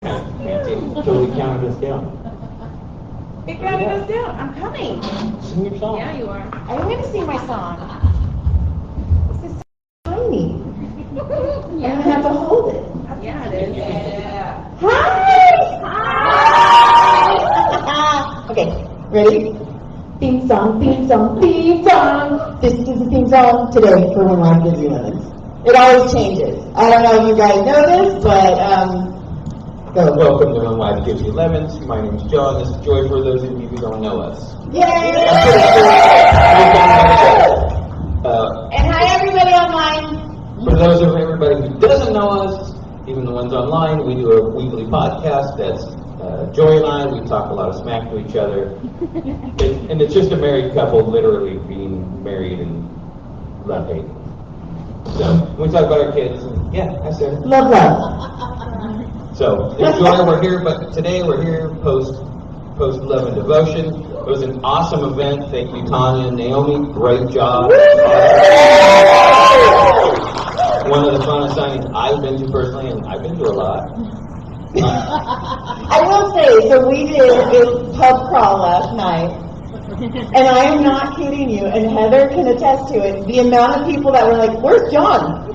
Nancy totally counted us down. It counted us down. I'm coming. Sing your song. Yeah, you are. I'm going to sing my song. This is tiny. I'm going to have to hold it. Yeah, it is. Yeah. Hi! Okay, ready? Theme song, theme song, theme song. This is the theme song today for When Life Gives You Lemons. It always changes. I don't know if you guys know this, but Welcome to When Life Gives You Lemons. My name's John. This is Joy for those of you who don't know us. Yay! And hi everybody online. For those of everybody who doesn't know us, even the ones online, we do a weekly podcast that's Joy and I. We talk a lot of smack to each other. And it's just a married couple literally being married and love-hate. So we talk about our kids. And yeah, I said it. Love. So enjoy. We're here, but today we're here post Love and Devotion. It was an awesome event. Thank you, Tanya and Naomi. Great job. One of the funnest signings I've been to personally, and I've been to a lot. I will say, so we did a pub crawl last night, and I am not kidding you, and Heather can attest to it, the amount of people that were like, "Where's John?"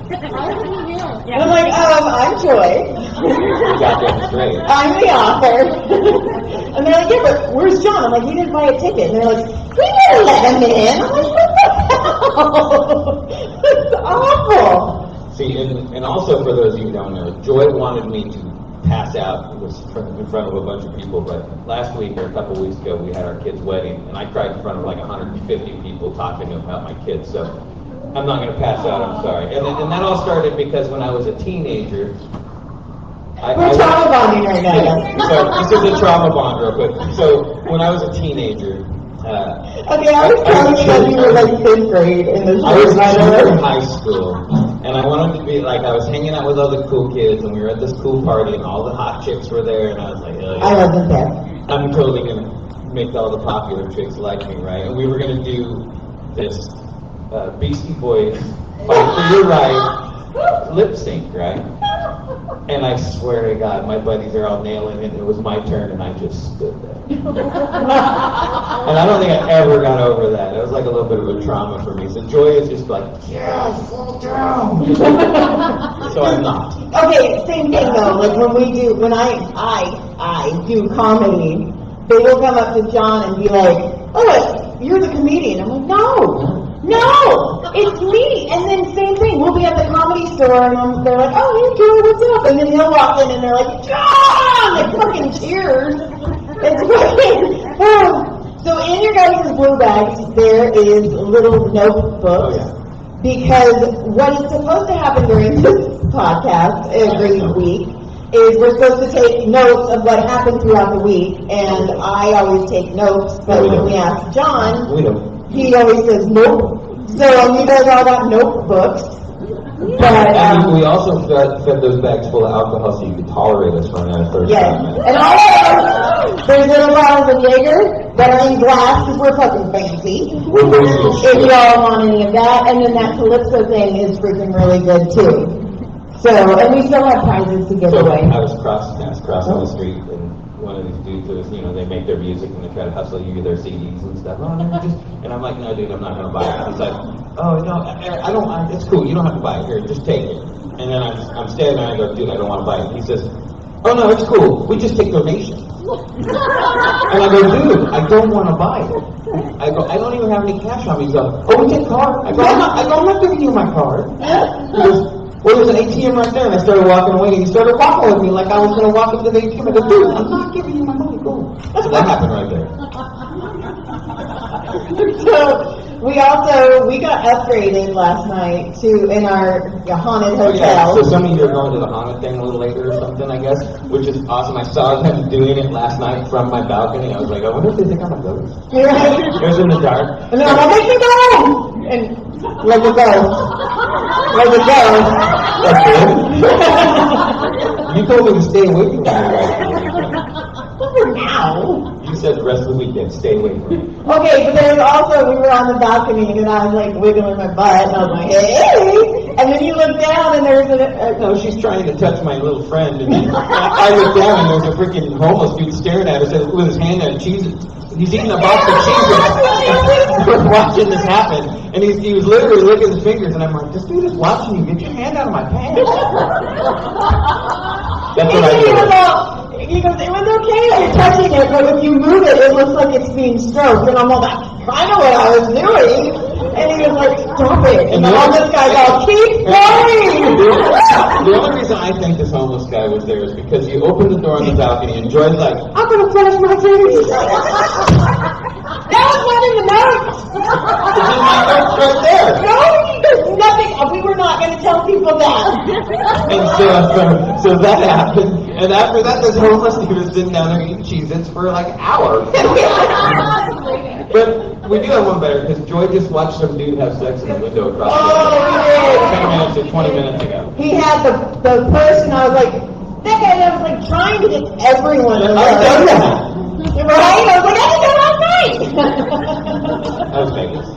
And I'm like, I'm Joy. You got that straight. I'm the author. And they're like, yeah, but where's John? I'm like, we didn't buy a ticket. And they're like, we never let him in. I'm like, what the hell? It's awful. See, and also for those of you who don't know, Joy wanted me to pass out. It was in front of a bunch of people, but last week or a couple weeks ago, we had our kid's wedding, and I cried in front of like 150 people talking about my kids. So I'm not going to pass out, I'm sorry. And that all started because when I was a teenager, We're trauma bonding right now. So this is a trauma bond real quick. So when I was a teenager, okay, I was telling you that you were like 5th grade in the I was in high school, and I wanted to be like, I was hanging out with all the cool kids, and we were at this cool party, and all the hot chicks were there, and I was like, oh, yeah, I wasn't there. I'm totally going to make all the popular chicks like me, right? And we were going to do this Beastie Boys, Fight for Your Right, lip sync, right? And I swear to God, my buddies are all nailing it. It was my turn, and I just stood there. And I don't think I ever got over that. It was like a little bit of a trauma for me. So Joy is just like, yeah, fall down. So I'm not. Okay, same thing though. Like when I do comedy, they will come up to John and be like, "Oh, you're the comedian." I'm like, No, it's me. And then same thing, we'll be at the Comedy Store and they're like, "Oh, hey Joey, what's up?" And then they'll walk in and they're like, "John!" Like fucking cheers. It's great. So in your guys' blue bags, there is little notebooks. Oh, yeah. Because what is supposed to happen during this podcast every week is we're supposed to take notes of what happened throughout the week. And I always take notes, but when we ask John, he always says nope. So you guys all got notebooks. But and we also fed those bags full of alcohol so you could tolerate us for another 30 yes. minutes. And also, there's little bottles of Jaeger that are in glass because we're fucking fancy. We're bougie. If y'all want any of that. And then that Calypso thing is freaking really good too. So, and we still have prizes to give away. I was crossing the street, and one of these dudes was, they make their music and they try to hustle you their CDs and stuff. Oh, no, and I'm like, no, dude, I'm not going to buy it. He's like, oh, no, I don't. It's cool. You don't have to buy it. Here, just take it. And then I'm standing there and I go, dude, I don't want to buy it. He says, oh, no, it's cool. We just take donations. And I go, dude, I don't want to buy it. I go, I don't even have any cash on me. He goes, oh, we take card. I go, I'm not giving you my card. He goes, well, there's an ATM right there, and I started walking away, and he started walking with me like I was going to walk up to the ATM. I go, dude, I'm not giving you my money, go. So that happened right there. So we got upgraded last night in our haunted hotel. Yeah, so some of you are going to the haunted thing a little later or something, I guess, which is awesome. I saw them doing it last night from my balcony. I was like, I wonder if they think I'm a ghost. Right? It was in the dark. And they're like, make me go! And let it go. Let it go. That's good. You told me to stay away from that. For now. You He said the rest of the weekend, stay away from me. Okay, but there was also, we were on the balcony, and I was like wiggling my butt, and I was like, hey! And then you look down, and there's No, she's trying to touch my little friend, and then I look down, and there's a freaking homeless dude staring at us with his hand on cheese. He's eating a box of cheese. We're watching this happen, and he was literally licking his fingers, and I'm like, this dude is watching you. Get your hand out of my pants. That's what I did. He goes, it was okay that you're touching it, but if you move it, it looks like it's being stroked. And I'm all like, I know what I was doing. And he was like, stop it. And the homeless guy's all, keep going. The only reason I think this homeless guy was there is because he opened the door on the balcony and Joy's like, I'm going to flash my face. That was not in the notes. It's in my notes right there. No, there's nothing. We were not going to tell people that. And so that happened. And after that, this homeless dude was sitting down there eating Cheez-Its for like hours. But we do have one better, because Joy just watched some dude have sex in the window across the 10 minutes or 20 minutes ago. He had the person, I was like, that guy that was like trying to get everyone to I've done that. Right? I was like, I did that all night. That was Vegas.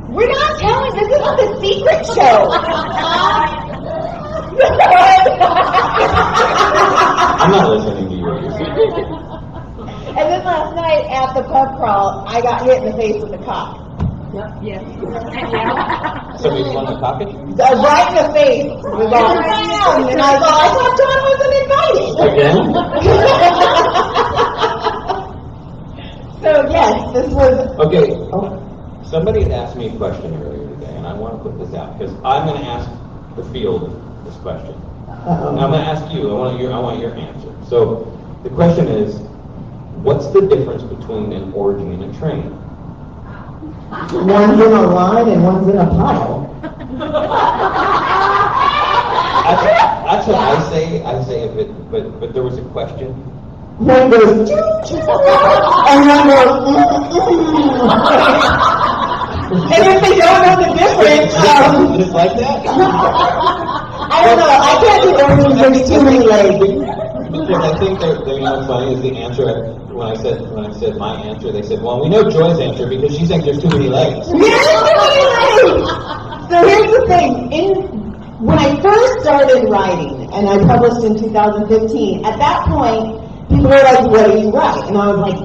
We're not telling, this isn't the secret show. I'm not listening to you. And then last night at the pub crawl, I got hit in the face with a cock. Yes. Somebody want to cock it? Right in the face. It was all, and I thought John wasn't invited. So yes, this was... Okay, somebody had asked me a question earlier today, and I want to put this out, because I'm going to ask the field this question. And I'm going to ask you, I want your answer. So the question is, what's the difference between an orgy and a train? One's in a line and one's in a pile. That's what I say. I say if it, but there was a question. One goes, and one goes, and if they don't know the difference, Just like that? I don't know. I can't do everything. There's too many legs. Because I think that you know what's funny is the answer. When I said my answer, they said, "Well, we know Joy's answer because she thinks there's too many legs." So here's the thing. When I first started writing, and I published in 2015, at that point, people were like, what do you write? And I was like,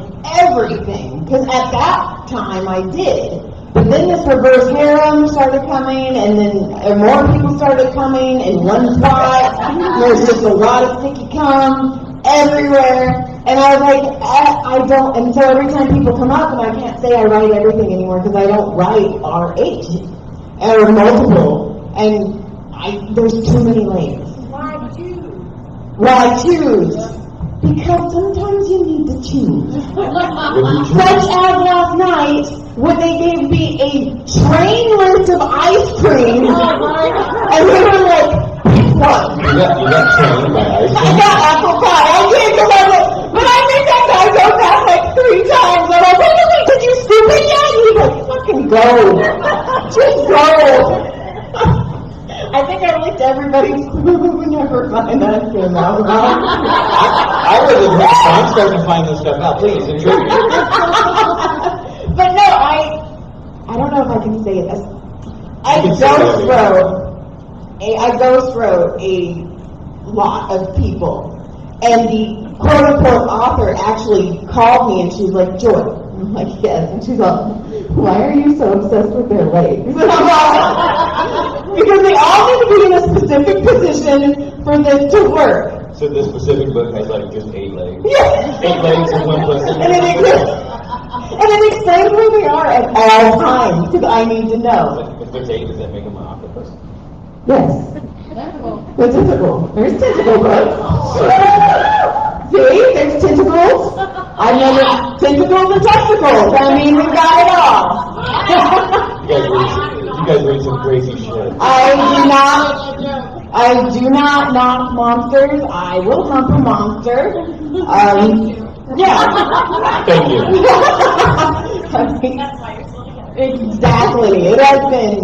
everything. Because at that time, I did. But then this reverse harem started coming, and then more people started coming in one spot. There's just a lot of sticky cum everywhere. And I was like, I don't, and so every time people come up, and I can't say I write everything anymore, because I don't write RH, or multiple, and there's too many lanes. Why choose? Why choose? Because sometimes you need to choose. Such as last night, when they gave me a train list of ice cream, and we were like, what? You got trained by ice cream? I got apple pie. I did, because I was like, but I made that guy go back like 3 times. And I was like, wait, did you stupid yet? And he's like, fucking go. Just go. I think I licked everybody's whenever my nuts came out. I was impressed. I'm starting to find this stuff out. Please, intrigue me. But no, I don't know if I can say it. I ghost wrote a lot of people. And the quote-unquote author actually called me and she's like, Joy. I'm like, yes. And she's like, why are you so obsessed with their legs? And I'm like, because they all need to be in a specific position for this to work. So this specific book has like just 8 legs? Yeah. 8 legs in one person? And it explains where they are at all times, because I need to know. If there's 8, does that make them an octopus? Yes. The tentacle. There's tentacle books. See? There's tentacles. I know there's tentacles and testicles. I mean, we got it all. You guys read some crazy shit. I do not knock monsters. I will hump a monster. Yeah. Thank you. That's why you're still together. Exactly. It has been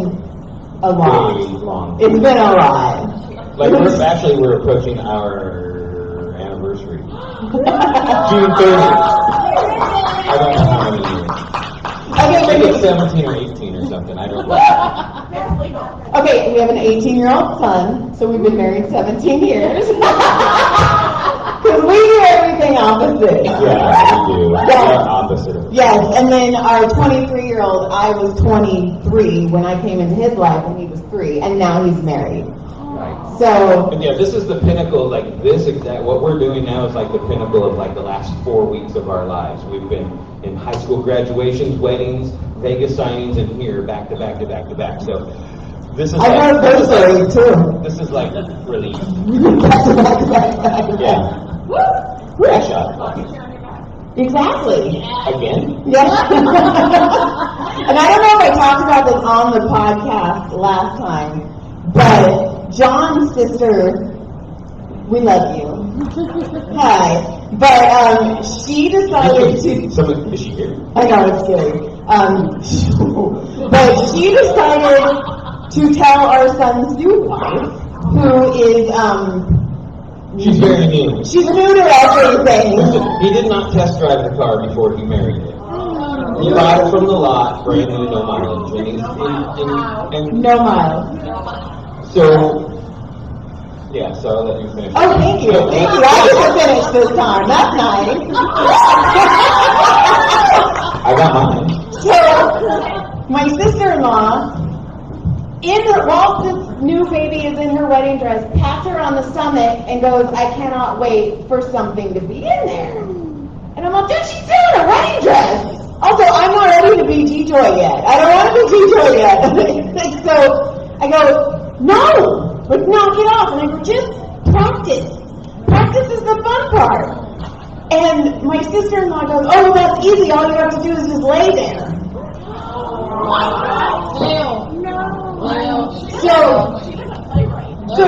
a lot. Really long. It's been a lot. Like we're approaching our anniversary. June 30th. I don't know how many years. Okay, I think but it's 17 or 18 or something. I don't know. okay, we have an 18-year-old son, so we've been married 17 years. Because we do everything opposite. Yeah, we do. Yes. We're opposite. Yes, and then our 23-year-old, I was 23 when I came into his life, and he was 3, and now he's married. Right. So, And yeah, this is the pinnacle, like this exact, what we're doing now is like the pinnacle of like the last 4 weeks of our lives. We've been in high school graduations, weddings, Vegas signings, and here, back to back to back to back. So, this is I heard those stories too. This is like relief. Yeah. Yeah. Crash shot. Exactly. Again? Yeah. And I don't know if I talked about this on the podcast last time, but John's sister, we love you. Hi. But she decided to... Someone, is she here? I know, it's scary. But she decided to tell our son's new wife, who is, She's very new. she's new to everything. He did not test drive the car before he married it. He bought it from the lot, brand new, no mileage. And No miles. so, yeah, so I'll let you finish. Oh, thank you. Thank you. I get to finish this time. That's nice. I got mine. So, my sister-in-law, while this new baby is in her wedding dress, pats her on the stomach and goes, I cannot wait for something to be in there. And I'm like, dude, she's still in her wedding dress. Also, I'm not ready to be G-Joy yet. I don't want to be G-Joy yet. So, I go, no, like, knock it off. And I go, just practice. Practice is the fun part. And my sister-in-law goes, oh, that's easy. All you have to do is just lay there. So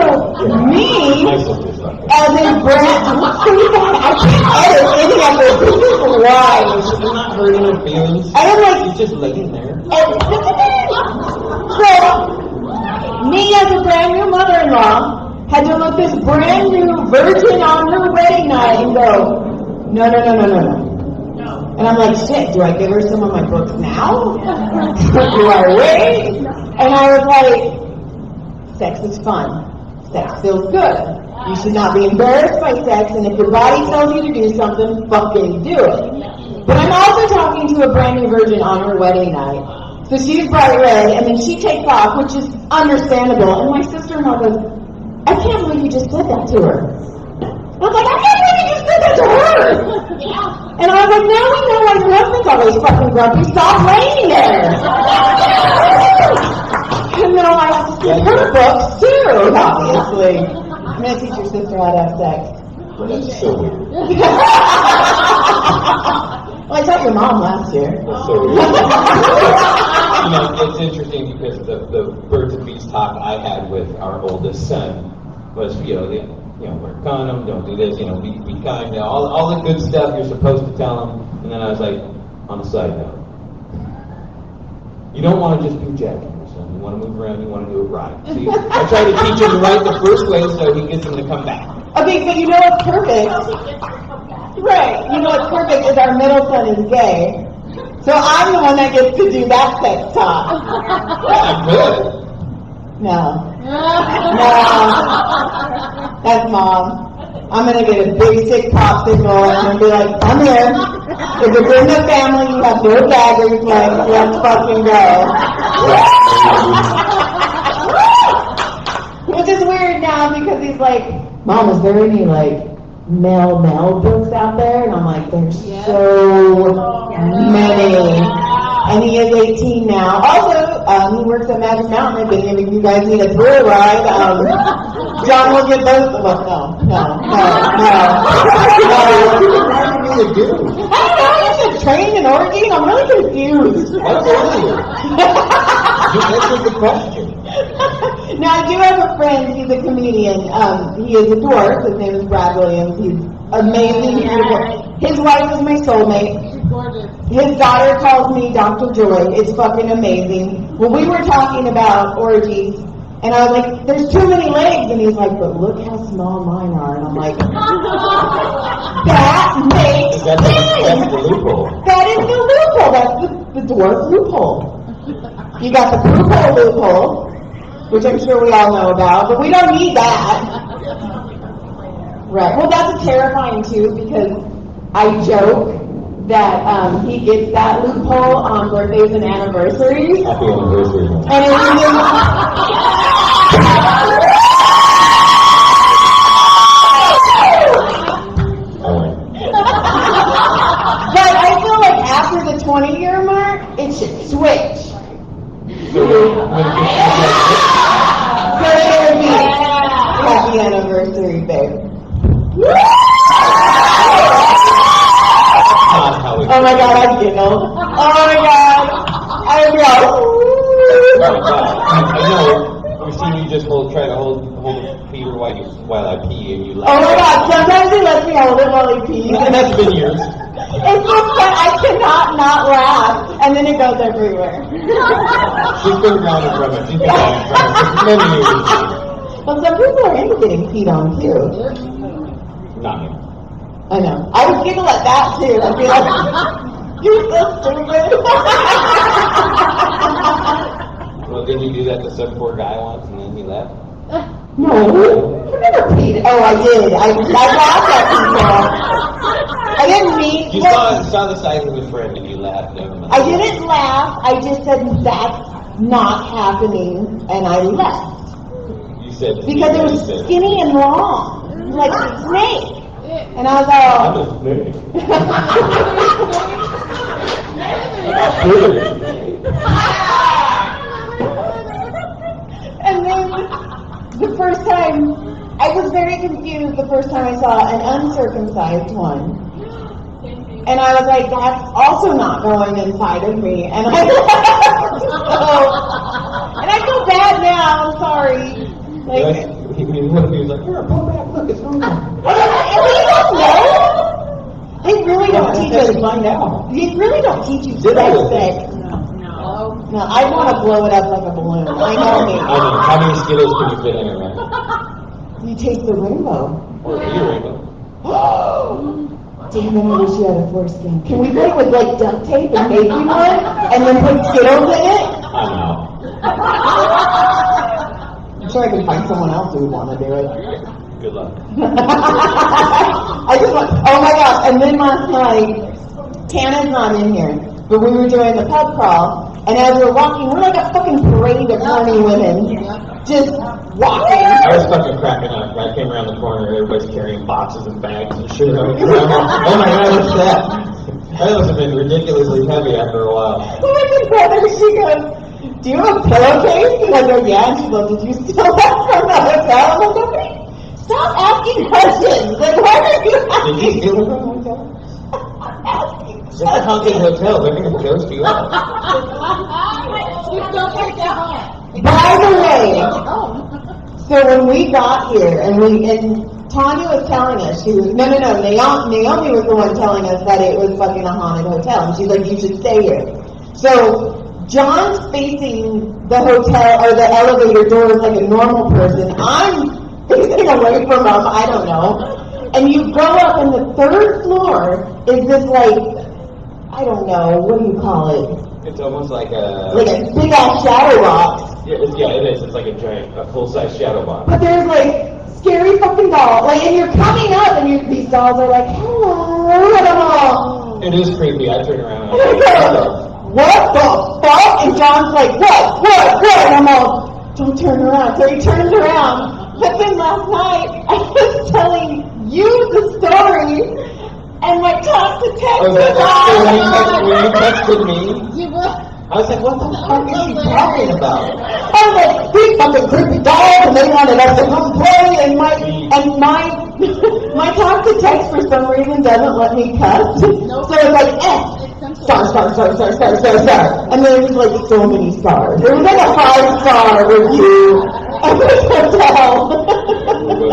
me, My sister's like that. as a brand, I can't edit any of this. This is live. She's not hurting her feelings. I don't like. She's just laying there. So, me as a brand new mother-in-law had to look this brand new virgin on her wedding night and go, no. And I'm like, shit, do I give her some of my books now? Do I wait? And I was like, sex is fun. Sex feels good. You should not be embarrassed by sex, and if your body tells you to do something, fucking do it. But I'm also talking to a brand new virgin on her wedding night. So she's bright red, and then she takes off, which is understandable. And my sister-in-law goes, I can't believe you just said that to her. I was like, I can't believe you just said that to her. And I was like, now we know why your husband's always fucking grumpy. Stop laying there. And then I have to see her books too, obviously. I'm going to teach your sister how to have sex. That's so weird. Well, I taught your mom last year. That's so weird. You know, it's interesting because the birds and bees talk I had with our oldest son was, wear a condom, don't do this, be kind, all the good stuff you're supposed to tell them. And then I was like, on a side note, you don't want to just be jacking your son. You want to move around, you want to do it right. See, I try to teach him right the first way so he gets him to come back. Okay, but you know what's perfect? Right. You know what's perfect is our middle son is gay. So I'm the one that gets to do that sex talk. Yeah, good. No. That's mom. I'm going to get a big sick popsicle and I'm going to be like, come here. If it's in the family, you have no gag reflex. Let's fucking go. Which is weird now because he's like, Mom, is there any male books out there? And I'm like, there's so many. And he is 18 now. Also, he works at Magic Mountain. If any of you guys need a thrill ride, John will get both of us. No. What do you do? I don't know. You should train in Oregon. I'm really confused. What's earlier? You answered the question. Now, I do have a friend. He's a comedian. He is a dwarf. His name is Brad Williams. He's amazing. Beautiful. His wife is my soulmate. His daughter calls me Dr. Joy. It's fucking amazing. When we were talking about orgies, And I was like, there's too many legs. And he's like, but look how small mine are. And I'm like, that makes sense. That's the loophole. That is the loophole. That's the dwarf loophole. You got the loophole loophole, which I'm sure we all know about, but we don't need that. Right. Well, that's terrifying too, because I joke that he gets that loophole on birthdays and anniversaries. Happy anniversary. And it was but I feel like after the 20-year mark, it should switch. So it would be happy anniversary, babe. Oh my God, I giggle. Oh my God, I go. I know. I've seen you just try to hold Peter while I pee, and you laugh. Oh my God, sometimes he lets me hold it while he pees. And that's been years. It's just that I cannot not laugh, and then it goes everywhere. She's been grounded from it. She's been grounded from it for many years. Well, some people are into getting peed on too. Not me. I know. I would giggle at that too. I'd be like, you're so stupid. Well, didn't you do that to some poor guy once, and then he left? No, you never peed. Oh, I did. I laughed at people. I didn't mean. You saw the size of his friend, and you laughed. Never mind. I didn't laugh. I just said that's not happening, and I left. You said Because it was skinny and long, like a snake. And I was I'm like, a snake. and then the first time, I was very confused the first time I saw an uncircumcised one. And I was like, that's also not going inside of me. And I left. And I feel bad now, I'm sorry. Like, He was like, here, go back, look, it's normal. we don't know. They really don't teach us. Find out. They really don't teach you sex ed. No, I want to blow it up like a balloon. I know me. I know. How many Skittles can you fit in it, man? You taste the rainbow. Or be a rainbow. Damn it, I wish you had a foreskin. Can we play with like duct tape and make you one? And then put Skittles in it? I know. I'm sure I can find someone else who would want to do it. Good luck. I just want, oh my gosh, and then last night, Tana's not in here, but we were doing the pub crawl, and as we're walking, we're like a fucking parade of horny women, just walking. I was fucking cracking up. I came around the corner, everybody's carrying boxes and bags and shit. Oh my God, what's that? That must have been ridiculously heavy after a while. Oh my brother, she goes, do you have a pillowcase? And I go, yeah. And she goes, did you steal that from the hotel? I'm like, nobody, stop asking questions. Like, why are you Did asking? you steal it from the hotel? It's a haunted hotel. They're going to ghost you out. By the way, so when we got here, and Tanya was telling us, she was, Naomi was the one telling us that it was fucking a haunted hotel. And she's like, you should stay here. So, John's facing the hotel, or the elevator doors like a normal person. I'm facing away from him, I don't know. And you go up, and the third floor is this like, I don't know, what do you call it? It's almost like a Big ass shadow box. Yeah, it is. It's like a full-size shadow box. But there's like scary fucking dolls. Like, and you're coming up, and these dolls are like, hello, and I'm all, It is creepy. I turn around. and I go, what the fuck? And John's like, what? And I'm all, don't turn around. So he turns around. But then last night, I was telling you the story, and my talk to text Oh, that's was when you texted me. I was like, what the fuck is she talking about? I was like, these fucking creepy dolls, and they wanted us to come play, and my talk to text for some reason doesn't let me cuss. So it's like, star. And there was like so many stars. There was like a 5-star review of this hotel.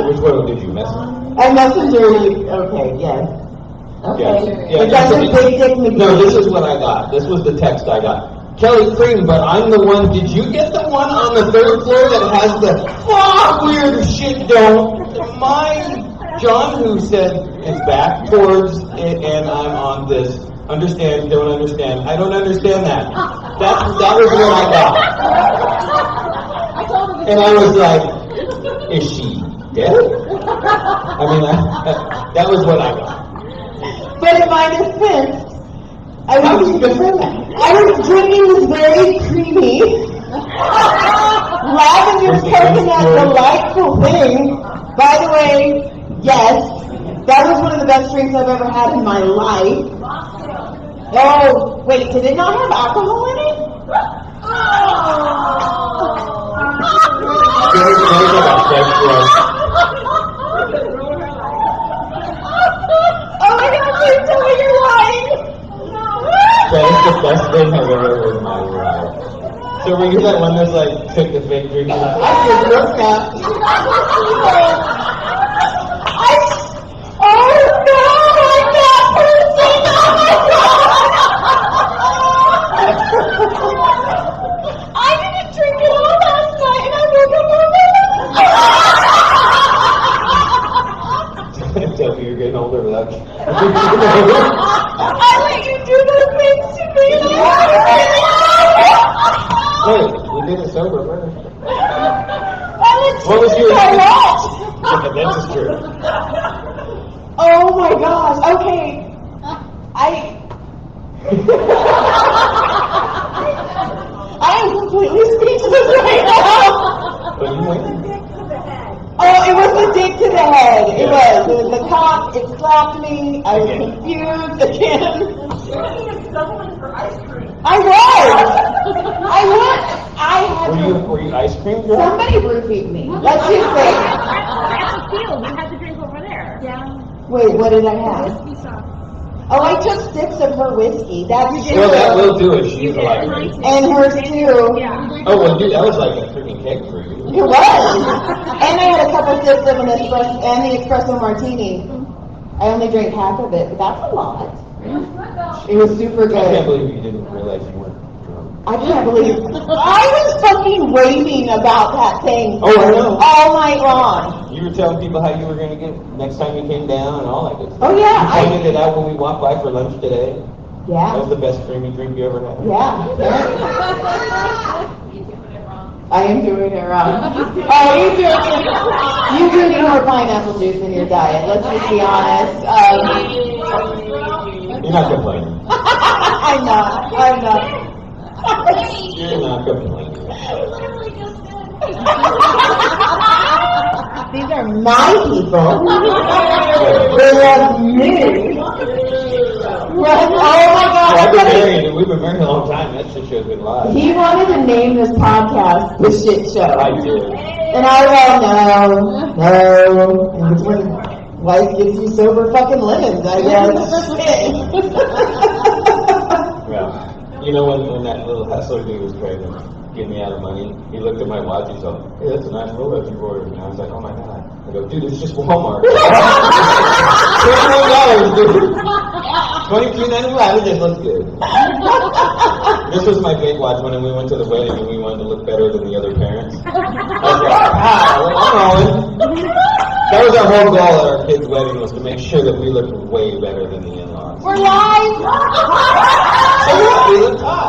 Which one did you message? I messengered, okay, yes. Okay. Yeah, But that's a big dick No, this is what I got. This was the text I got. Kelly Cream, but I'm the one. Did you get the one on the 3rd floor that has the weird shit dome? John, who said is back towards it, and I'm on this. Understand, don't understand. I don't understand that. That was what I got. And I was like, is she dead? I mean, that was what I got. But in my defense, I was drinking this very creamy, lavender coconut delightful thing. By the way, yes, that was one of the best drinks I've ever had in my life. Oh, wait, did it not have alcohol in it? Oh my God, please tell me you're lying. That is the best thing I've ever heard in my life. So were you that one that's like, took the fake drink and I feel gross now. Oh no, I'm that person! Oh my God! I didn't drink it all last night and I woke up. tell me you're getting older without I let you do those things to me. Hey, we did it sober first. What was your- Yeah, That's just true. oh my gosh. Okay. I am completely speechless right now. But you went. Oh, it was the dick to the head. It was the cock. It slapped me. I was confused again. I had Were you ice cream girl? somebody roofied me. Let's just say. At the field, we had to drink over there. Yeah. Wait, what did I have? Oh, I took sips of her whiskey. That's Well, that will do it. She's a lot. and hers too. Yeah. Oh, well, dude, that was like a freaking cake for you. It was. And I had a couple sips of an espresso and the espresso martini. I only drank half of it, but that's a lot. It was super I can't good. believe you didn't realize you weren't drunk. I can't believe I was fucking raving about that thing Oh, I know. all night long. You were telling people how you were going to get next time you came down and all that good stuff. Oh, yeah, You pointed it out when we walked by for lunch today. That Yeah. was the best creamy drink you ever had. Yeah. I am doing it wrong. Oh, you drinking more pineapple juice in your diet. Let's just be honest. You're not complaining. I'm not. You're not complaining. These are my people. They love me. Oh my God. I've been married, and we've been married a long time. That shit show's been live. He wanted to name this podcast The Shit Show. I did. And I was like, no. And it's when wife gives you sober fucking lemons, I guess. Well, you know when that little hustler dude was trying to get me out of money, he looked at my watch and said, hey, that's a nice Rolex you ordered. And I was like, oh my God. I go, dude, it's just Walmart. $21, dude. $23.95, it just looks good. This was my big watch when we went to the wedding and we wanted to look better than the other parents. I was like, I'm rolling. That was our whole goal at our kid's wedding, was to make sure that we looked way better than the in-laws. We're live! So yeah, we looked hot.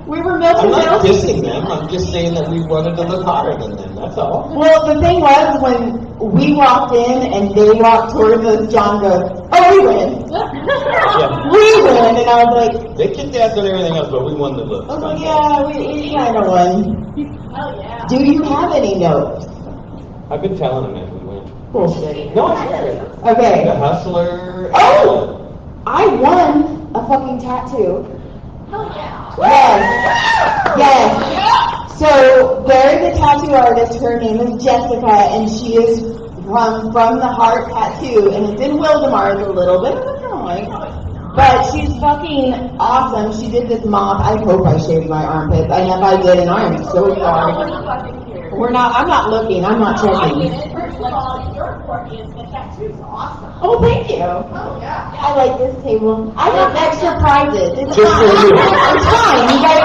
We were milking I'm not milk. dissing them, I'm just saying that we wanted to look hotter than them, that's all. Well, the thing was, when we walked in and they walked towards us, John goes, oh, we win. Yeah. We win. And I was like, They kicked ass on everything else, but we won the look. I was like, yeah, we kind of won. Oh, yeah. Do you have any notes? I've been telling them as we went. Bullshit. No, I swear. The Okay. hustler. Oh! I won a fucking tattoo. Oh, yeah. Yes. So there's a tattoo artist. Her name is Jessica, and she is from the Heart Tattoo, and it's in Wildemar. It's a little bit of a noise, but she's fucking awesome. She did this mop. I hope I shaved my armpits, and if I didn't, I am so sorry. We're not. I'm not looking. I'm not checking. First of all, your court is the tattoos awesome. Oh, thank you. Oh, yeah. I like this table. I have extra prizes. It's Just fine. for you. It's fine. You guys,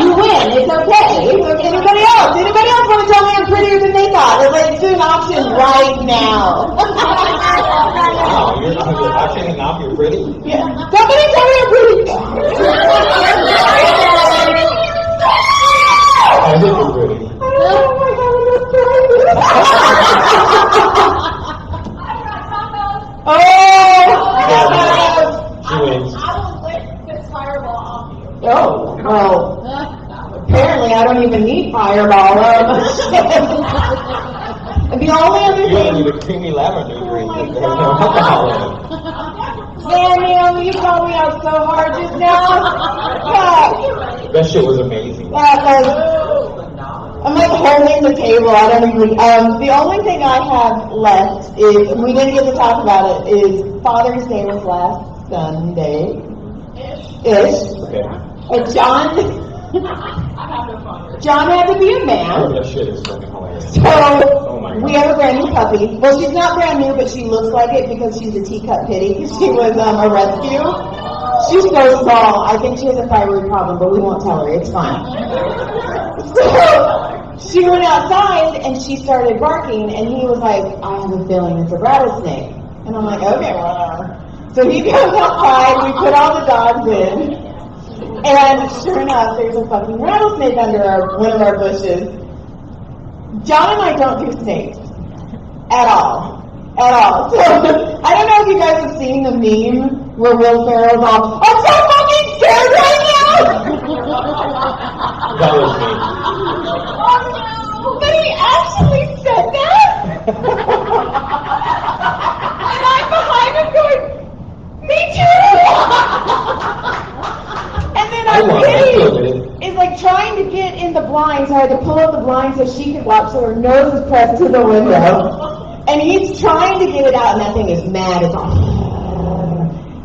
you win. It's okay. Anybody else? Anybody else want to tell me I'm prettier than they thought? Let's do an auction right now. Wow, you're auctioning off, you're pretty? Yeah. Somebody tell me I'm pretty. I think you're pretty. Oh my God, I'm She wins. I will lick this fireball off you. Oh, well, apparently I don't even need Fireball. The only other You don't thing, need a creamy lavender drink Oh my that there's no alcohol in it. Daniel, you called me out so hard just now. Yeah. That shit was amazing. I'm like holding the table. I don't even. The only thing I have left is, we didn't get to talk about it, is Father's Day was last Sunday. Ish. Okay. And John had to be a Oh, man. that shit is fucking hilarious. So, Oh my God. we have a brand new puppy. Well, she's not brand new, but she looks like it because she's a teacup pitty. She was a rescue. She's so small. I think she has a thyroid problem, but we won't tell her. It's fine. So, she went outside and she started barking, and he was like, I have a feeling it's a rattlesnake. And I'm like, okay, whatever. So he goes outside, we put all the dogs in, and sure enough, there's a fucking rattlesnake under one of our bushes. John and I don't do snakes. At all. At all. So, I don't know if you guys have seen the meme where Will Ferrell's all, I'm so fucking scared right now! That was me. But he actually said that? And I'm behind him going, me too! And then I our won. I feel kitty good. is like trying to get in the blind, so I had to pull up the blind so she could watch, so her nose is pressed to the window. And he's trying to get it out, and that thing is mad. It's all...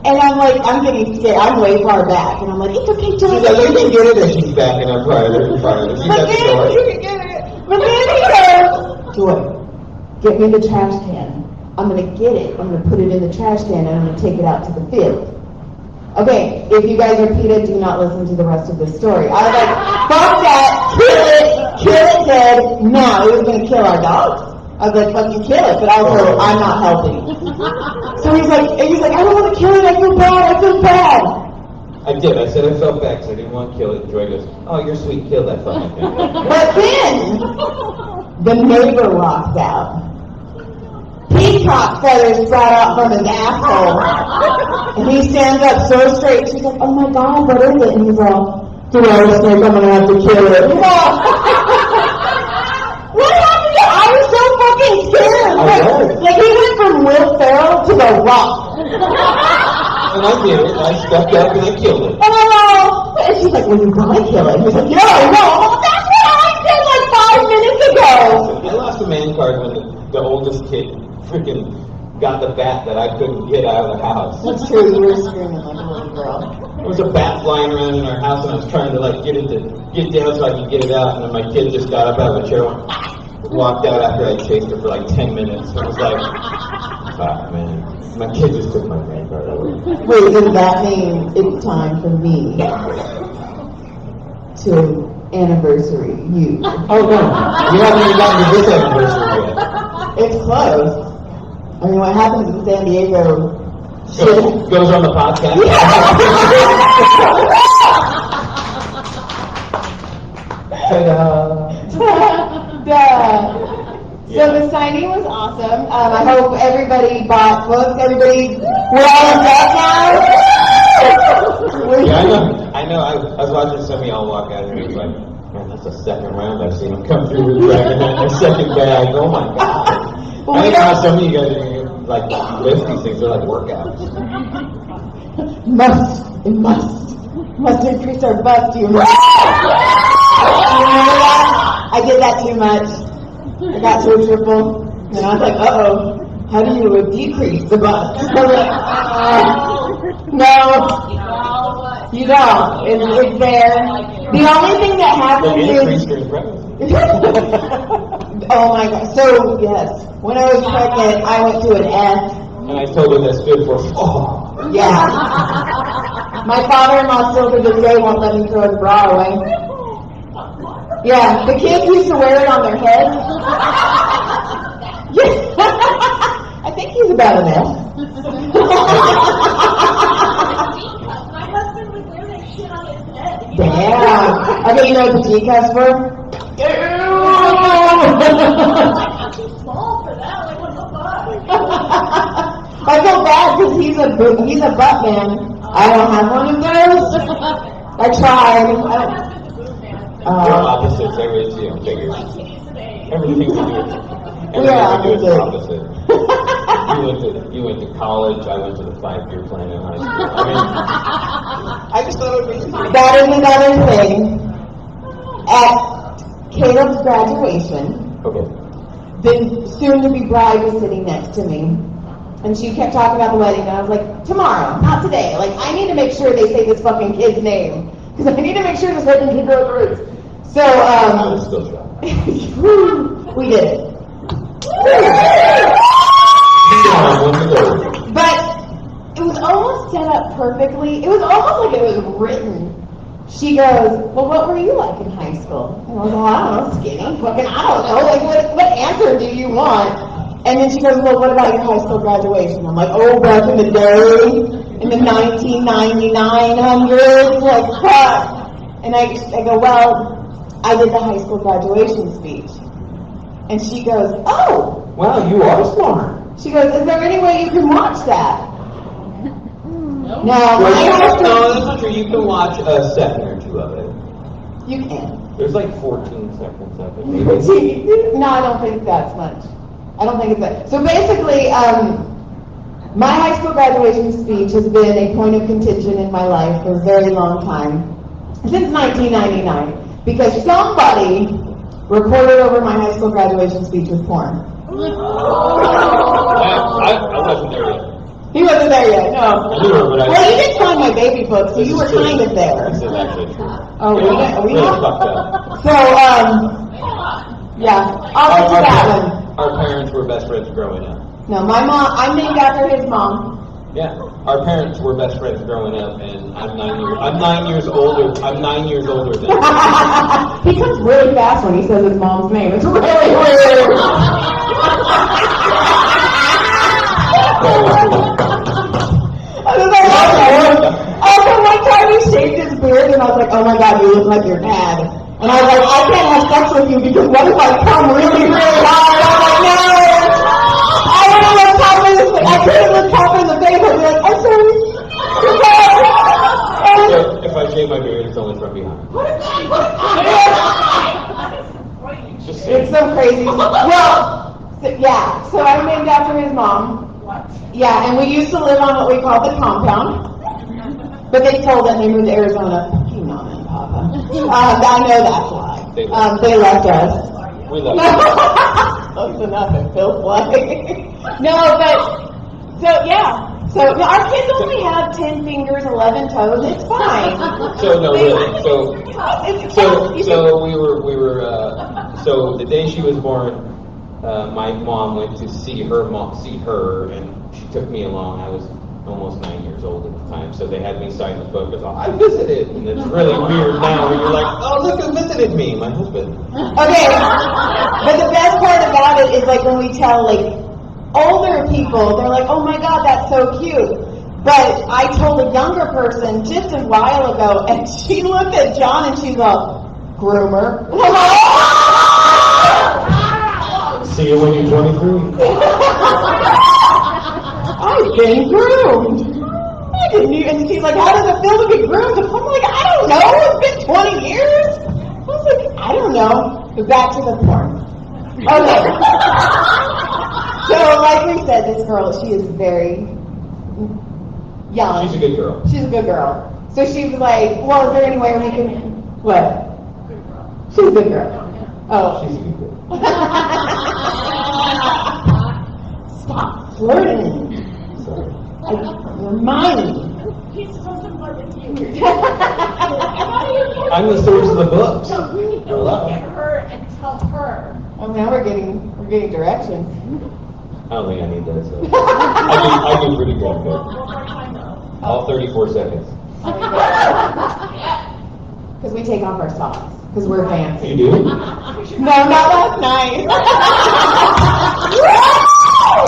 And I'm like, I'm getting scared. I'm way far back. And I'm like, it's okay, John. She's like, you can get it, and she's backing up farther and farther. She's But at the then, door. you can get it. But then he goes, Joy, get me the trash can. I'm going to get it. I'm going to put it in the trash can, and I'm going to take it out to the field. Okay, if you guys are PETA, do not listen to the rest of this story. I was like, fuck that, kill it dead now. It was going to kill our dogs. I was like, fucking kill it, but also, I'm not helping. So he's like, I don't want to kill it, I feel bad. I did. I said I felt bad because I didn't want to kill it. Joy goes, oh, you're sweet. Kill that fucking thing. But then, the neighbor walks out. Peacock feathers sprout out from his asshole. And he stands up so straight. She's like, oh my God, what is it? And he's all, the rattlesnake, I'm going to have to kill it. What happened to I was so fucking scared. Like he went from Will Ferrell to The Rock. And I did it. I stepped up and I killed it. And I'm all, and she's like, well, you gotta kill it. And he's like, yeah, I know. Well, that's what I said like 5 minutes ago. I lost a man card when the oldest kid freaking got the bat that I couldn't get out of the house. That's true, you were screaming like a little girl. There was a bat flying around in our house, and I was trying to like get it to get down so I could get it out, and then my kid just got up out of the chair and walked out after I chased her for like 10 minutes. I was like, fuck, man. My kid just took my man card away. Wait, does that mean it's time for me to anniversary you? Oh no, you haven't even gotten to this anniversary yet. It's close. I mean, what happens in San Diego Goes on the podcast. Ta-da. So the signing was awesome. I hope everybody bought books. Everybody, we're all in debt now. Yeah, I know. I was watching some of y'all walk out and it was like, man, that's the second round I've seen them come through with dragging in their second bag. Oh my God. I think how some of you guys are like lift these things. They're like workouts. Must increase our bust. Do you remember? I did that too much. I got to a triple, and I was like, uh-oh, how do you decrease the bust? No, you don't. It's there. The only thing that happens is... Oh my God. So, yes, when I was pregnant, I went to an F. And I told her that stood for, oh. Yeah. My father-in-law still to this day won't let me throw his bra away. Yeah, the kids used to wear it on their heads. I think he's about an F. My husband would wear that shit on his head. Damn. Okay, you know what the G cuts for? I'm too small for that. Like, what the fuck? I feel bad because he's a butt man. I don't have one of those. I tried. We're opposites. Everything you know, figures. Everything we do. We are Everything we do is opposite. You went to college. I went to the 5-year plan in high school. I mean, I just thought it would be easy. That is another thing. At Caleb's graduation, Okay. the soon-to-be bride was sitting next to me, and she kept talking about the wedding, and I was like, tomorrow, not today. Like, I need to make sure they say this fucking kid's name, because I need to make sure this fucking kid goes through. So, I was still shocked. we did it. But it was almost set up perfectly. It was almost like it was written. She goes, well, what were you like in high school? And I was like, well, I don't know, skinny. Fucking, I don't know. Like, what answer do you want? And then she goes, well, what about your high school graduation? I'm like, oh, back in the day, in the 1999 like, fuck. And I go, well, I did the high school graduation speech. And she goes, oh. Wow, you are smart. She goes, is there any way you can watch that? No, No, that's not true. You can watch a second or two of it. You can. There's like 14 seconds of it, maybe. No, I don't think that's much. I don't think it's that. So basically, my high school graduation speech has been a point of contention in my life for a very long time, since 1999, because somebody recorded over my high school graduation speech with porn. I wasn't there yet. He wasn't there yet, no. I knew her, but Well, you did sign my baby book, so you were kind of there. This is actually true. Oh, we Really fucked up. So, yeah, I'll get to that one. Our parents were best friends growing up. No, my mom, I'm named after his mom. Yeah, our parents were best friends growing up, and I'm 9 years older. I'm 9 years older than him. He comes really fast when he says his mom's name. It's really weird. Also, one time he shaved his beard, and I was like, oh my god, you look like your dad. And I was like, I can't have sex with you because what if I come really, really hard? I'm like, no! I wouldn't look Papa in the face. I couldn't look Papa in the face. I'd be like, I'm sorry. So if I shave my beard, it's only from behind. Just It's so crazy. Well, yeah, so I'm named after his mom. Yeah, and we used to live on what we call the compound. But they told us they moved to Arizona. You know them, Papa. I know that's why. They left us. We love you. Close enough, it feels like. No, but, so yeah. So our kids only have 10 fingers, 11 toes. It's fine. So no, really. So we were. So the day she was born, my mom went to see her, and she took me along. I was almost 9 years old at the time, so they had me sign the book. I visited, and it's really weird now when you're like, oh, look who visited me, my husband. Okay, but the best part about it is like when we tell like older people, they're like, oh my god, that's so cute. But I told a younger person just a while ago, and she looked at John and she's like, groomer. See you when you're 23. I've been groomed. I didn't even, and she's like, how does it feel to be groomed? I'm like, I don't know, it's been 20 years. I was like, I don't know. But back to the porn. Okay. So, like we said, this girl, she is very young. She's a good girl. She's a good girl. So she was like, well, is there any way we can, what? She's a good girl. Oh. She's a good girl. Stop flirting. Sorry. You're mine. He's supposed to flirt with you. I'm the source of the books. So you need to look at her and tell her. Oh, now we're getting direction. I don't think I need that. So. I do pretty good. All 34 seconds. Because we take off our socks. Because we're fancy. You do? No, not last night.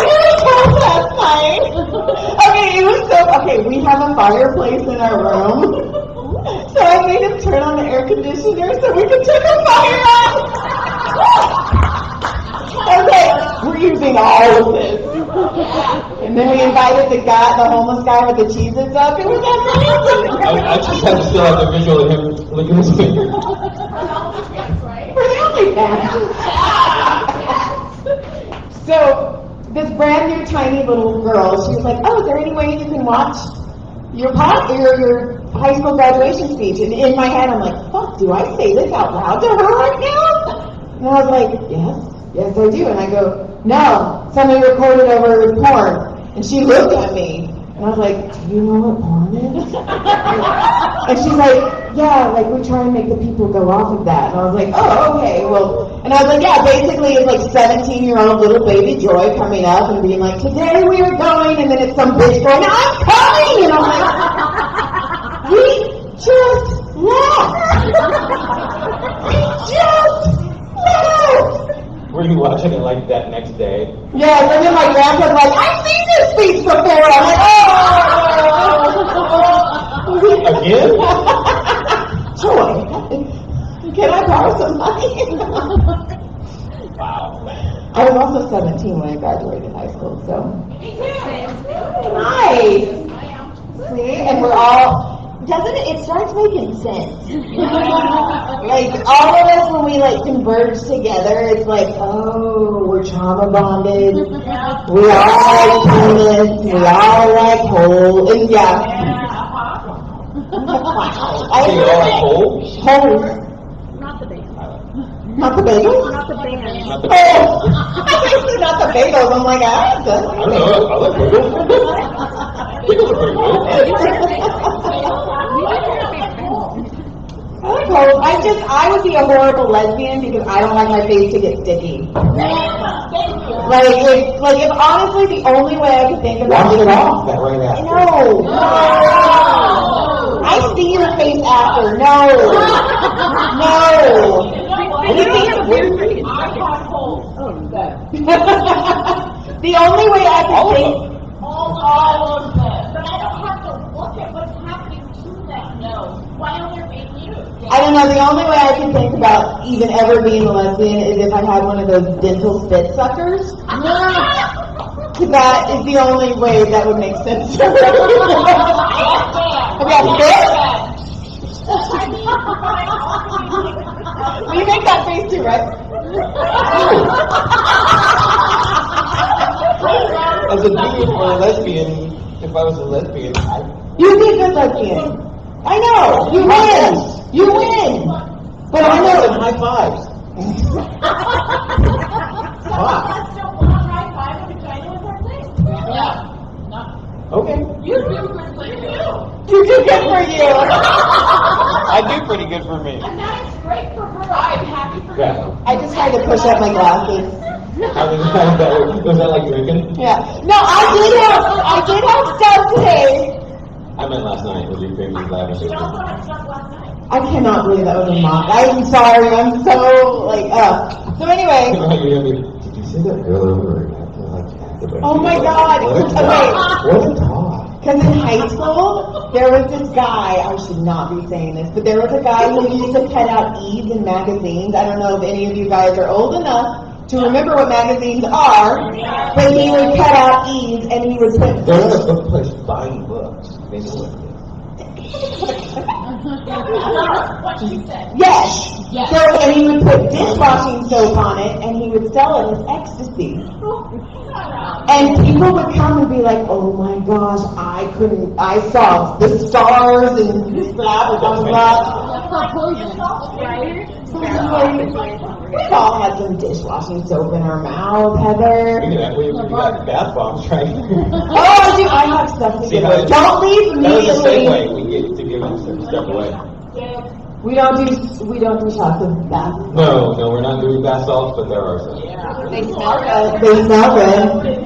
Really cold last night. Okay, it was so. Okay, we have a fireplace in our room. So I made him turn on the air conditioner so we could turn the fire on. Okay, we're using all of this. And then we invited the homeless guy with the cheeses up. It was amazing. I just have to still have the visual of him licking his finger. For the OnlyFans. So, this brand new tiny little girl, she was like, oh, is there any way you can watch your high school graduation speech? And in my head, I'm like, fuck, do I say this out loud to her right now? And I was like, yes, I do. And I go, no, somebody recorded over porn. And she looked at me, and I was like, do you know what porn is? And she's like, yeah, like we try and make the people go off of that. And I was like, oh, okay, well, and I was like, yeah, basically it's like 17-year-old little baby Joy coming up and being like, today we are going, and then it's some bitch going, I'm coming! And I'm like, we just left! Were you watching it like that next day? Yeah, and then my grandpa's like, I've seen this speech before! I'm like, oh! Again? Joy, can I borrow some money? Wow. I was also 17 when I graduated high school, so. Me too. Nice! See, and we're all, it starts making sense. like, all of us when we like converge together, it's like, oh, we're trauma bonded. We all like payments, we all like whole, and yeah. So you all like whole? Whole. Not the bagel. Not the bagels? Not the band. Not the Oh, not the bagels. I'm like, I don't know. I like bagels. Bagels are pretty good. I like holes. I would be a horrible lesbian because I don't like my face to get sticky. Like if honestly the only way I could think about Wash it off that right after. No. I see your face after. No. I have weird freaking The only way I could think. all of them. But I don't have to look at what's happening to them. No. Why don't they being used? I don't know, the only way I can think about even ever being a lesbian is if I had one of those dental spit suckers. That is the only way that would make sense. Have you had spit? You make that face too, right? As a dude or a lesbian, if I was a lesbian, You'd be a good lesbian. I know. You win. You win. But I know. high fives. Wow. Okay. You do good for you. You did good for you. I do pretty good for me. And that is great for her. I'm happy for Yeah. you. I just tried to push up my glasses. Was that like drinking? Yeah. No, I did have stuff today. I meant last night. Was your family laughing? She also had stuff last night. I cannot believe that was a mock. I'm sorry. I'm so like. So anyway. Did you see that girl over there? Oh my God. What a Okay. talk. What a talk. Because in high school, there was this guy, I should not be saying this, but there was a guy who used to cut out E's in magazines. I don't know if any of you guys are old enough to remember what magazines are, but he would cut out E's and he would put... They're in a book place buying books. They know it. What she said. Yes! So, and he would put dishwashing soap on it and he would sell it as ecstasy. And people would come and be like, oh my gosh, I saw the stars and blah, blah, blah, We've all had some dishwashing soap in our mouth, Heather. We got bath bombs, right? Oh, I have stuff to See give how away. Don't leave That was the same immediately. way we get to give stuff away. We don't do shots of bath. No, we're not doing bath salts, but there are some. They smell good. They smell good.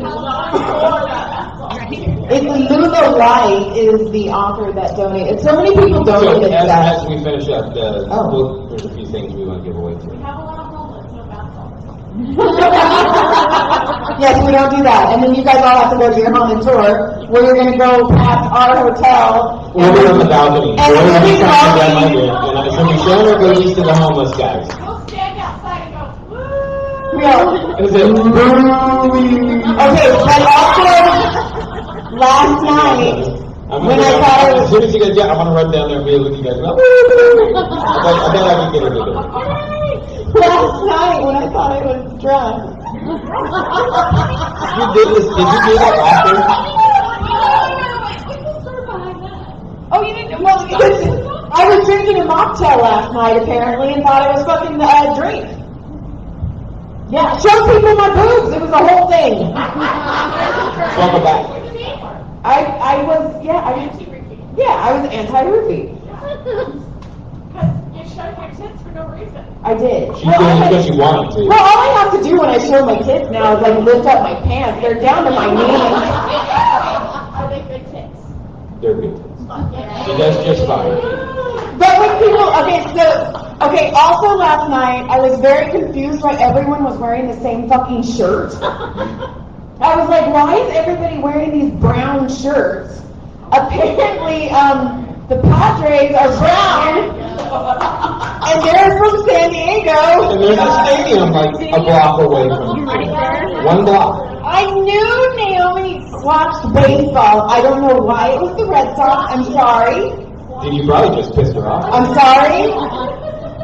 It's Lula Light is the author that donated. So many people donated So that. as we finish up, there's a few things we want to give away We too. have a lot of homeless, no bath salts. Yes, we don't do that. And then you guys all have to go to your haunted tour where you're going to go past our hotel. We'll be on the balcony. And We'll we'll be be talking down my talking. ear, and I should be showing our goodies to the homeless guys. We'll stand outside and go, woo! Yeah. Is it? Okay, but also last night when I thought I As was soon as you guys get, I'm gonna run down there and be with you guys. I bet I can get her to do it. last night when I thought I was drunk. You did this? Did you do that after? Oh, you didn't? Well, because I was drinking a mocktail last night apparently and thought I was fucking drink. Yeah, show people my boobs. It was the whole thing. Welcome back. I was anti-roofie. Because you showed your tits for no reason. I did. She's doing it because she wanted to. Well, all I have to do when I show my tits now is like lift up my pants. They're down to my knees. Are they good tits? They're good. She does just fine. But when people, also last night, I was very confused why everyone was wearing the same fucking shirt. I was like, why is everybody wearing these brown shirts? Apparently, the Padres are brown, and they're from San Diego. And there's a stadium like a block away from you. 1 block. I knew Naomi watched baseball. I don't know why it was the Red Sox. I'm sorry. Did you probably just pissed her off? I'm sorry.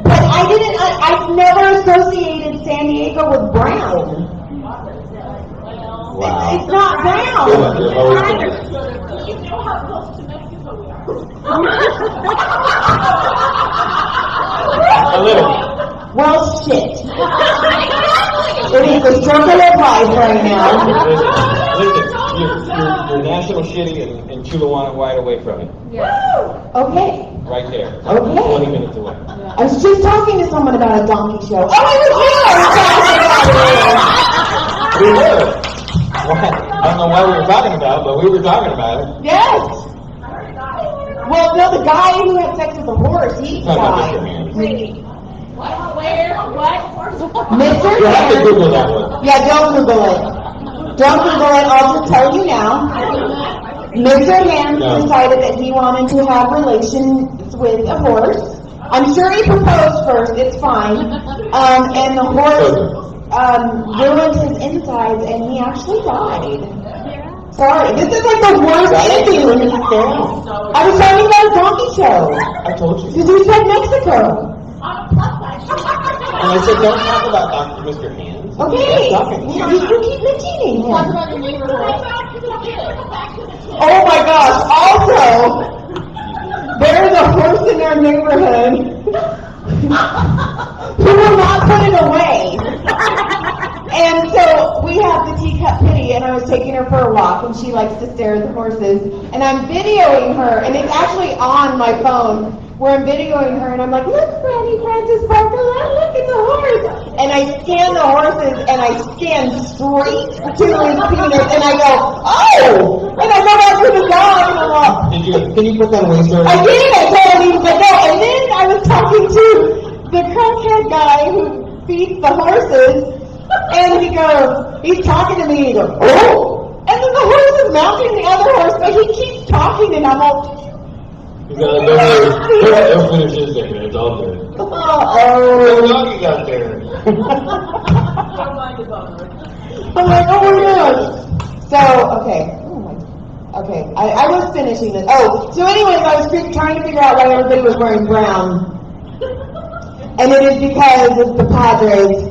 But I've never associated San Diego with brown. Wow. It's not brown. Good luck, you're always gonna- You know how close to Mexico we are. A little. Well, shit. It is a circle of life right now. Listen, you're national shitty and Chulawana wide away from it. Okay. Right there. Okay. 20 minutes away. I was just talking to someone about a donkey show. Oh, it was you! We were. I don't know what we were talking about, but we were talking about it. Yes. Well, no, the guy who had sex with the horse, he Talking about Mr. died. Hands. What? Where? What? Mr. You have to Hands. Google that one. Yeah, don't Google it. Don't Google it. I'll just tell you now. Mr. Hands No. decided that he wanted to have relations with a horse. I'm sure he proposed first. It's fine. And the horse ruined his insides, and he actually died. Sorry, this is like the worst ending. I was talking about a donkey show. I told you. Because you said Mexico. On a plus size. And I said, don't talk about Dr. Mr. Hands. Okay. Stop talking. You keep mentioning him. Back to the kids. Oh my gosh, also, there's a horse in our neighborhood who will not put it away. And so we have the teacup kitty, and I was taking her for a walk, and she likes to stare at the horses. And I'm videoing her, and it's actually on my phone, where I'm videoing her, and I'm like, look, Granny Francis Barker, look at the horse. And I scan the horses, and I scan straight to his penis, and I go, oh! And I go back to the dog, and I'm like, Can you put that away, sir? I did, I told him, he was like, no. And then I was talking to the crackhead guy who feeds the horses, and he goes, he's talking to me, and he goes, oh! And then the horse is mounting the other horse, but he keeps talking, and I'm like, They'll finish his thing, it's all good. oh. What dog you got there? I'm like, oh my gosh. So, okay. Okay, I was finishing this. Oh, so anyways, I was trying to figure out why everybody was wearing brown. And it is because it's the Padres.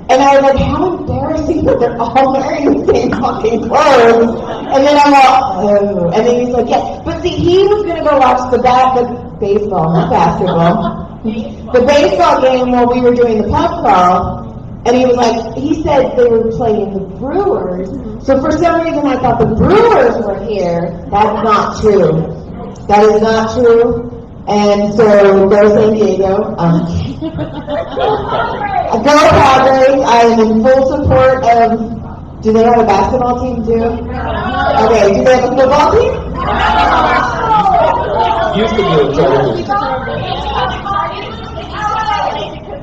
And I was like, how embarrassing that they're all wearing the same fucking clothes. And then I'm like, oh. And then he's like, yeah. But see, he was going to go watch the baseball, not basketball. The baseball game while we were doing the pub crawl. And he was like, he said they were playing the Brewers. So for some reason I thought the Brewers were here. That's not true. That is not true. And so go San Diego. Go Padres. I am in full support of. Do they have a basketball team too? Okay. Do they have a football team? Used to be a charity.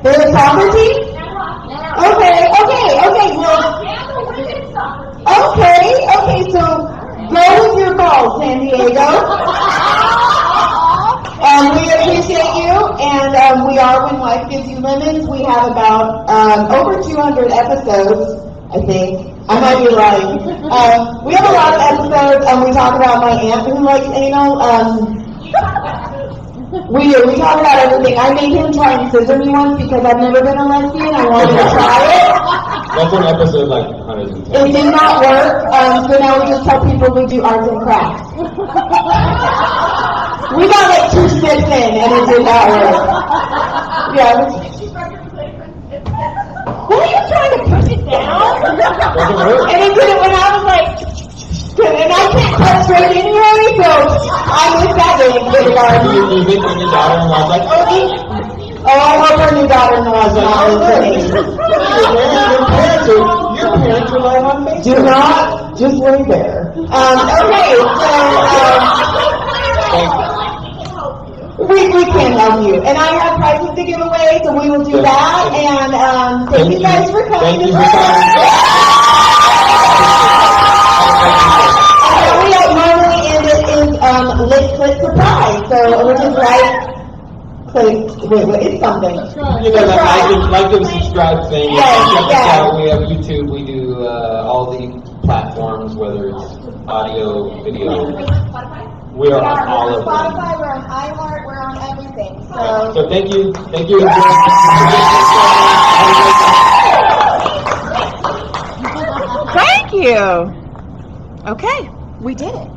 They have a soccer team? Okay. Well, okay. So go with your balls, San Diego. We appreciate you, and we are When Life Gives You Lemons. We have about over 200 episodes, I think. I might be lying. We have a lot of episodes, and we talk about my aunt who likes anal. We do. We talk about everything. I made him try and scissor me once because I've never been a lesbian. I wanted to try it. That's an episode like 110. It did not work, so now we just tell people we do arts and crafts. We got like 2 steps in, and it did not work. Yeah. Why are you trying to push it down? And it did it when I was like, and I can't cut straight anyway, so I missed that day in kindergarten. You think when your daughter-in-law's like, Oh, I hope her new daughter-in-law is not listening. your parents are live on Facebook. Do not just wait there. Okay, so we can help you, and I have prizes to give away, so we will do that. And thank you guys for coming. Thank you for coming. We normally end it in lick click surprise, so which is like. Wait, it's something. You know, like and subscribe thing. Yes. Check us out. We have YouTube. We do all the platforms, whether it's audio, video. We are on all of them. Spotify, we're on iHeart, we're on everything. So thank you. Thank you. Okay, we did it.